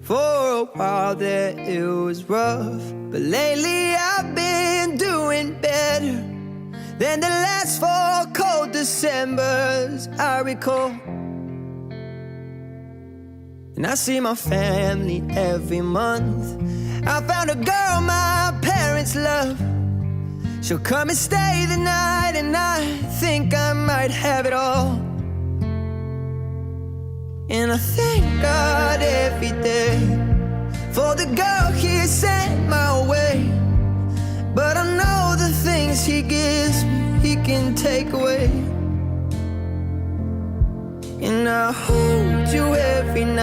For a while there it was rough, but lately I've been doing better than the last 4 cold Decembers I recall. And I see my family every month. I found a girl my parents love. She'll come and stay the night, and I think I might have it all. And I thank God every day for the girl He sent my way. But I know the things He gives me, He can take away. And I hold you every night.